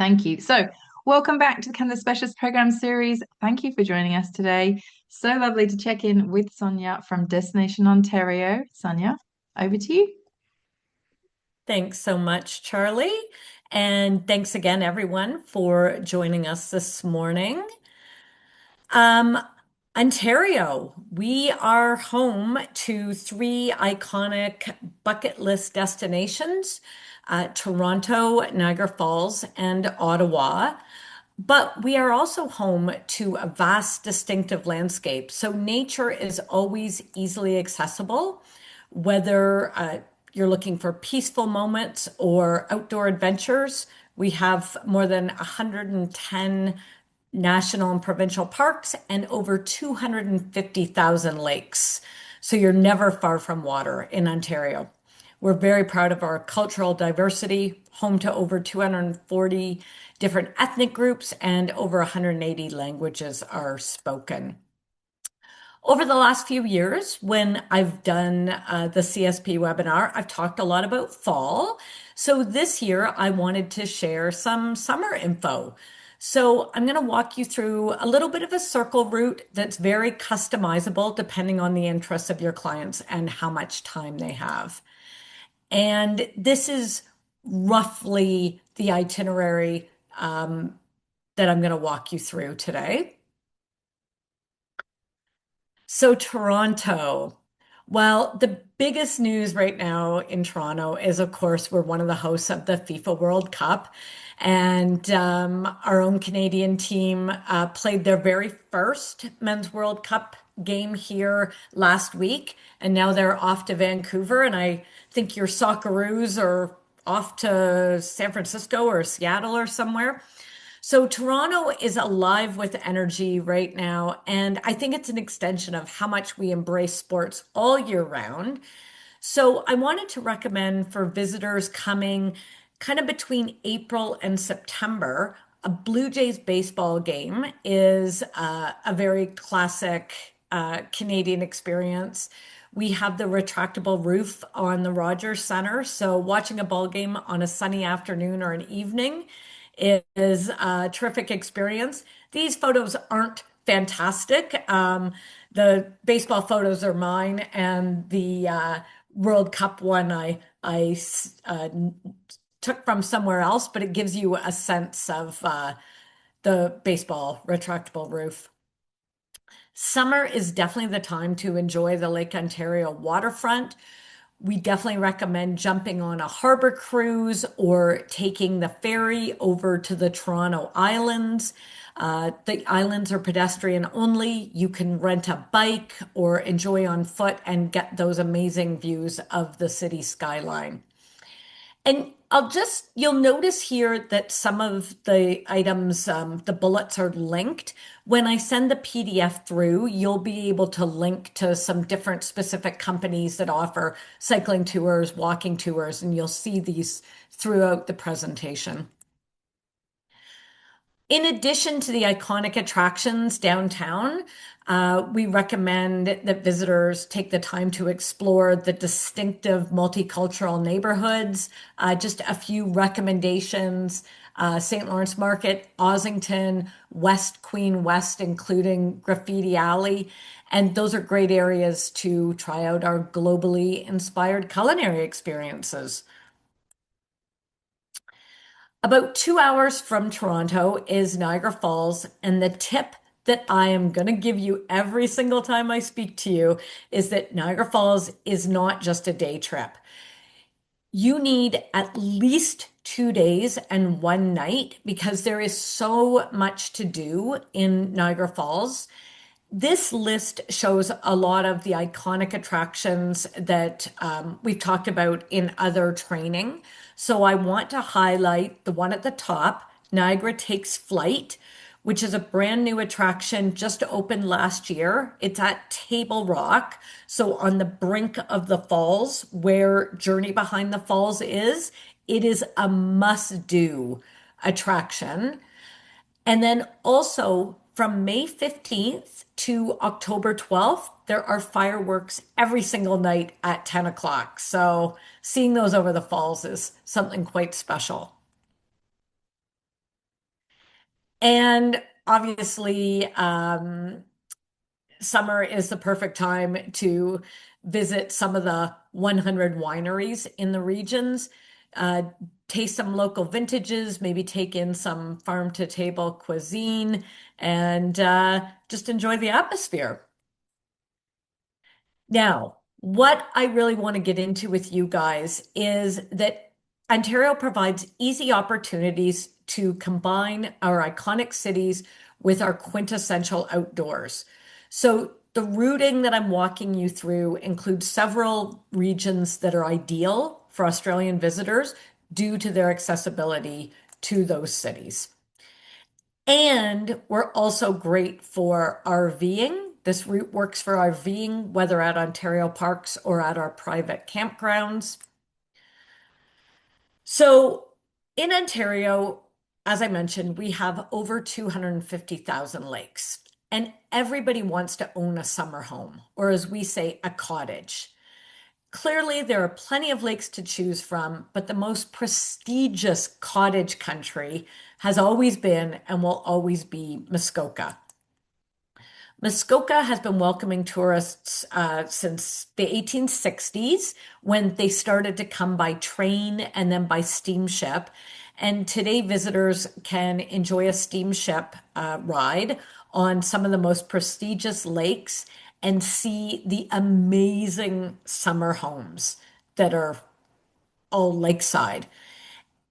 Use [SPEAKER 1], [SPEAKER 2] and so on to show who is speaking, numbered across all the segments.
[SPEAKER 1] Thank you. So, welcome back to the Canada Specialist Program series. Thank you for joining us today. So lovely to check in with Sonya from Destination Ontario. Sonya, over to you.
[SPEAKER 2] Thanks so much, Charlie. And thanks again, everyone, for joining us this morning. Um, Ontario, we are home to three iconic bucket list destinations, Toronto, Niagara Falls, and Ottawa. But we are also home to a vast, distinctive landscape. So nature is always easily accessible, whether you're looking for peaceful moments or outdoor adventures. We have more than 110 national and provincial parks and over 250,000 lakes. So you're never far from water in Ontario. We're very proud of our cultural diversity, home to over 240 different ethnic groups, and over 180 languages are spoken. Over the last few years, when I've done the CSP webinar, I've talked a lot about fall. So this year, I wanted to share some summer info. So I'm going to walk you through a little bit of a circle route that's very customizable depending on the interests of your clients and how much time they have. And this is roughly the itinerary that I'm going to walk you through today. So, Toronto. Well, the biggest news right now in Toronto is, of course, we're one of the hosts of the FIFA World Cup. And our own Canadian team played their very first Men's World Cup game here last week. And now they're off to Vancouver. And I think your Socceroos are off to San Francisco or Seattle or somewhere. So Toronto is alive with energy right now, and I think it's an extension of how much we embrace sports all year round. So I wanted to recommend for visitors coming kind of between April and September, a Blue Jays baseball game is a very classic Canadian experience. We have the retractable roof on the Rogers Center, so watching a ball game on a sunny afternoon or an evening is a terrific experience. These photos aren't fantastic. The baseball photos are mine, and the World Cup one I took from somewhere else, but it gives you a sense of the baseball retractable roof. Summer is definitely the time to enjoy the Lake Ontario waterfront. We definitely recommend jumping on a harbor cruise or taking the ferry over to the Toronto Islands. The islands are pedestrian only. You can rent a bike or enjoy on foot and get those amazing views of the city skyline. And you'll notice here that some of the items, the bullets are linked. When I send the PDF through, you'll be able to link to some different specific companies that offer cycling tours, walking tours, and you'll see these throughout the presentation. In addition to the iconic attractions downtown, we recommend that visitors take the time to explore the distinctive multicultural neighborhoods. Just a few recommendations. St. Lawrence Market, Ossington, West Queen West, including Graffiti Alley. And those are great areas to try out our globally inspired culinary experiences. About 2 hours from Toronto is Niagara Falls, and the tip that I am going to give you every single time I speak to you is that Niagara Falls is not just a day trip. You need at least 2 days and one night because there is so much to do in Niagara Falls. This list shows a lot of the iconic attractions that we've talked about in other training. So I want to highlight the one at the top, Niagara Takes Flight, which is a brand new attraction just opened last year. It's at Table Rock, so on the brink of the falls where Journey Behind the Falls is. It is a must-do attraction. And then also from May 15th to October 12th, there are fireworks every single night at 10 o'clock. So seeing those over the falls is something quite special. And obviously, summer is the perfect time to visit some of the 100 wineries in the regions, uh, taste some local vintages, maybe take in some farm to table cuisine, and just enjoy the atmosphere. Now, what I really want to get into with you guys is that Ontario provides easy opportunities to combine our iconic cities with our quintessential outdoors. So, the routing that I'm walking you through includes several regions that are ideal for Australian visitors due to their accessibility to those cities. And we're also great for RVing. This route works for RVing, whether at Ontario parks or at our private campgrounds. So in Ontario, as I mentioned, we have over 250,000 lakes, and everybody wants to own a summer home, or as we say, a cottage. Clearly, there are plenty of lakes to choose from, but the most prestigious cottage country has always been and will always be Muskoka. Muskoka has been welcoming tourists since the 1860s when they started to come by train and then by steamship. And today, visitors can enjoy a steamship ride on some of the most prestigious lakes and see the amazing summer homes that are all lakeside.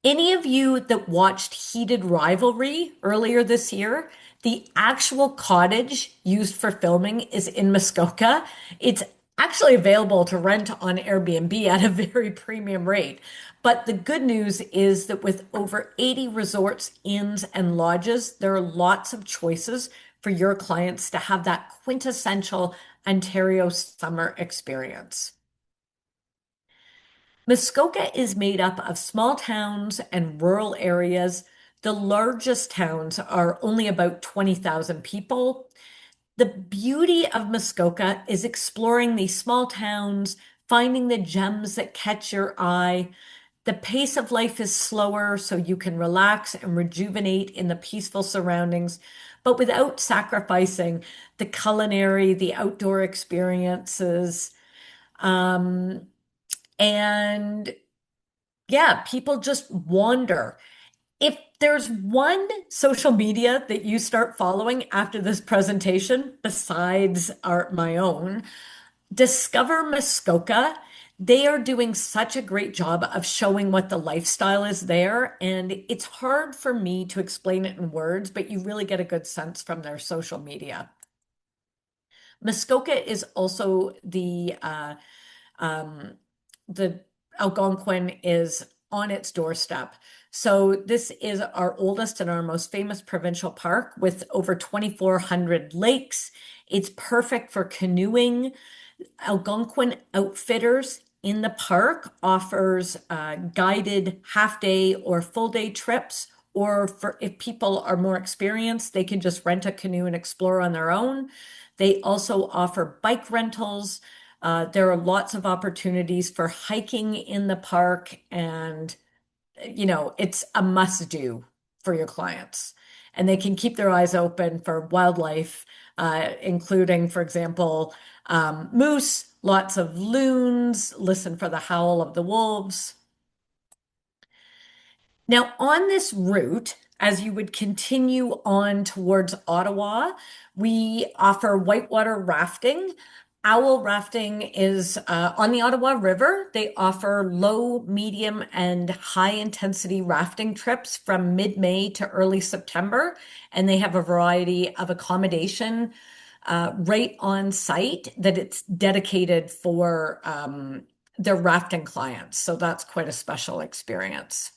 [SPEAKER 2] Any of you that watched Heated Rivalry earlier this year, the actual cottage used for filming is in Muskoka. It's actually available to rent on Airbnb at a very premium rate. But the good news is that with over 80 resorts, inns, and lodges, there are lots of choices for your clients to have that quintessential Ontario summer experience. Muskoka is made up of small towns and rural areas. The largest towns are only about 20,000 people. The beauty of Muskoka is exploring these small towns, finding the gems that catch your eye. The pace of life is slower, so you can relax and rejuvenate in the peaceful surroundings, but without sacrificing the culinary, the outdoor experiences. Um, and yeah, people just wander. If there's one social media that you start following after this presentation, besides my own, Discover Muskoka. They are doing such a great job of showing what the lifestyle is there. And it's hard for me to explain it in words, but you really get a good sense from their social media. Muskoka is also um, the Algonquin is on its doorstep. So this is our oldest and our most famous provincial park with over 2,400 lakes. It's perfect for canoeing. Algonquin Outfitters in the park offers guided half-day or full-day trips. Or for if people are more experienced, they can just rent a canoe and explore on their own. They also offer bike rentals. There are lots of opportunities for hiking in the park, and it's a must-do for your clients. And they can keep their eyes open for wildlife, including, for example, moose, lots of loons, listen for the howl of the wolves. Now, on this route, as you would continue on towards Ottawa, we offer whitewater rafting. Owl rafting is on the Ottawa River. They offer low, medium, and high intensity rafting trips from mid-May to early September. And they have a variety of accommodation right on site that it's dedicated for their rafting clients. So that's quite a special experience.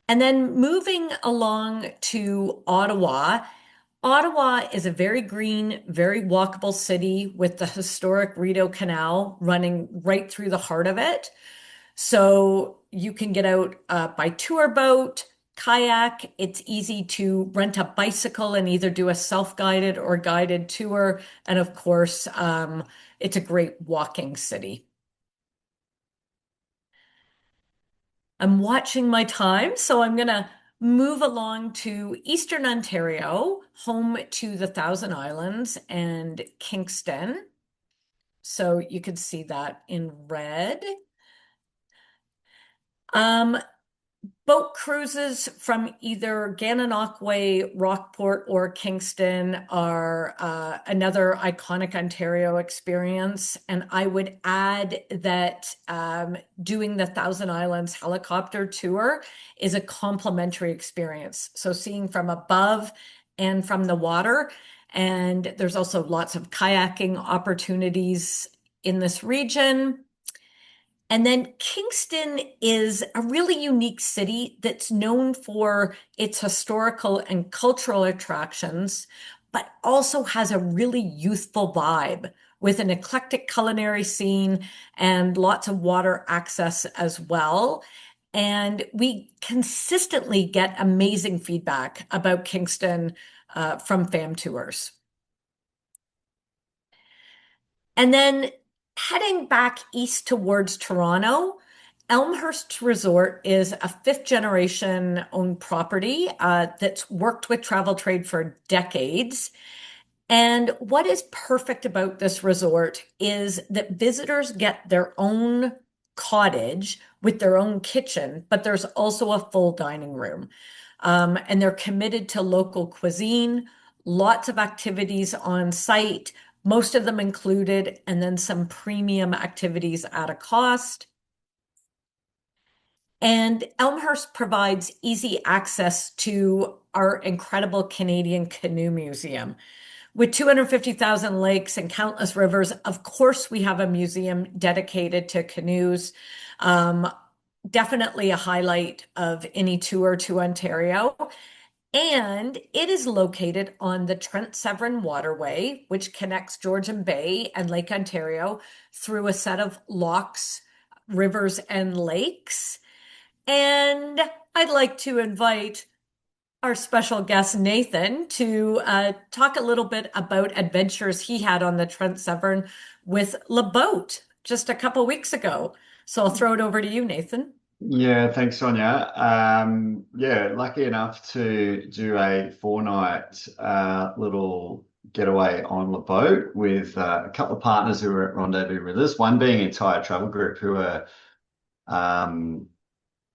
[SPEAKER 2] And then moving along to Ottawa, Ottawa is a very green, very walkable city with the historic Rideau Canal running right through the heart of it. So you can get out by tour boat, kayak. It's easy to rent a bicycle and either do a self-guided or guided tour. And of course, it's a great walking city. I'm watching my time, so I'm gonna move along to Eastern Ontario, home to the Thousand Islands and Kingston. So you could see that in red. Um, Boat cruises from either Gananoque, Rockport, or Kingston are another iconic Ontario experience. And I would add that doing the Thousand Islands helicopter tour is a complimentary experience. So seeing from above and from the water. And there's also lots of kayaking opportunities in this region. And then Kingston is a really unique city that's known for its historical and cultural attractions, but also has a really youthful vibe with an eclectic culinary scene and lots of water access as well. And we consistently get amazing feedback about Kingston from fam tours. And then heading back east towards Toronto, Elmhurst Resort is a fifth generation owned property that's worked with travel trade for decades. And what is perfect about this resort is that visitors get their own cottage with their own kitchen, but there's also a full dining room. And they're committed to local cuisine, lots of activities on site, most of them included, and then some premium activities at a cost. And Elmhurst provides easy access to our incredible Canadian Canoe Museum. With 250,000 lakes and countless rivers, of course, we have a museum dedicated to canoes. Um, Definitely a highlight of any tour to Ontario. And it is located on the Trent Severn Waterway, which connects Georgian Bay and Lake Ontario through a set of locks, rivers, and lakes. And I'd like to invite our special guest, Nathan, to talk a little bit about adventures he had on the Trent Severn with Le Boat just a couple weeks ago. So I'll throw it over to you, Nathan.
[SPEAKER 3] Yeah, thanks, Sonya. Yeah, lucky enough to do a 4 night little getaway on the boat with a couple of partners who were at Rendezvous with us, one being Entire Travel Group, who are um,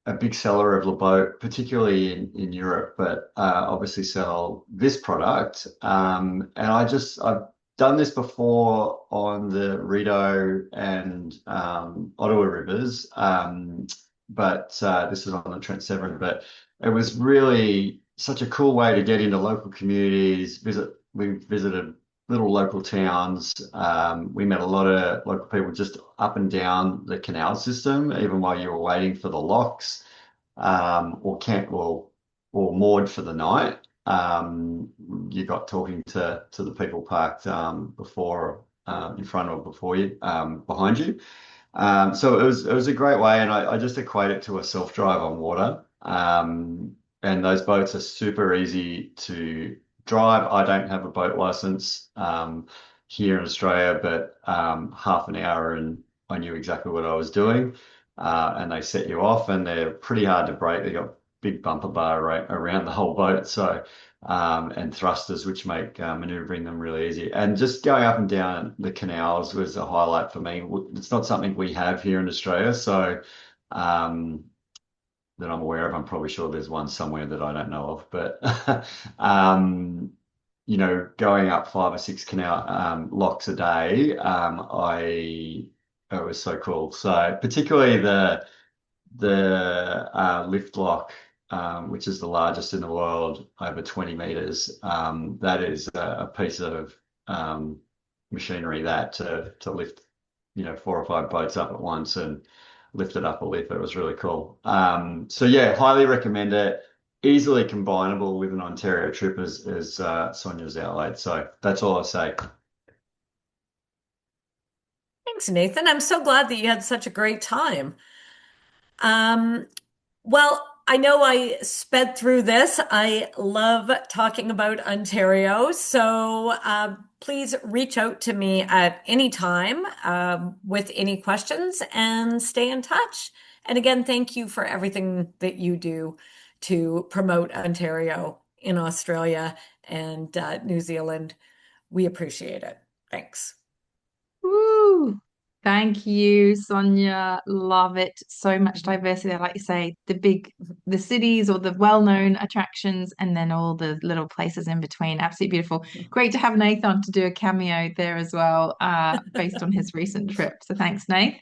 [SPEAKER 3] a big seller of LeBeau, particularly in Europe, but obviously sell this product. And I've done this before on the Rideau and Ottawa rivers, but this is on the Trent Severn. But it was really such a cool way to get into local communities. We visited little local towns. We met a lot of local people just up and down the canal system, even while you were waiting for the locks, or camp or moored for the night. You got talking to the people parked before in front or before you behind you. So it was a great way, and I just equate it to a self-drive on water. And those boats are super easy to drive. I don't have a boat license here in Australia, but half an hour and I knew exactly what I was doing. And they set you off, and they're pretty hard to brake. They got big bumper bar around the whole boat, so and thrusters, which make maneuvering them really easy. And just going up and down the canals was a highlight for me. It's not something we have here in Australia, so um, that I'm aware of. I'm probably sure there's one somewhere that I don't know of, but going up 5 or 6 canal locks a day, it was so cool. So particularly the lift lock, which is the largest in the world, over 20 meters. That is a piece of machinery that to lift, 4 or 5 boats up at once and lift it up a lift. It was really cool. So yeah, highly recommend it. Easily combinable with an Ontario trip as Sonia's outlaid. So that's all I'll say.
[SPEAKER 2] Thanks, Nathan. I'm so glad that you had such a great time. Um, well, I know I sped through this. I love talking about Ontario. So please reach out to me at any time with any questions and stay in touch. And again, thank you for everything that you do to promote Ontario in Australia and New Zealand. We appreciate it. Thanks.
[SPEAKER 1] Woo! Thank you, Sonia. Love it. So much
[SPEAKER 2] Mhm.
[SPEAKER 1] diversity. Like you say, the cities or the well-known attractions, and then all the little places in between. Absolutely beautiful. Great to have Nath on to do a cameo there as well, based on his recent trip. So thanks, Nath.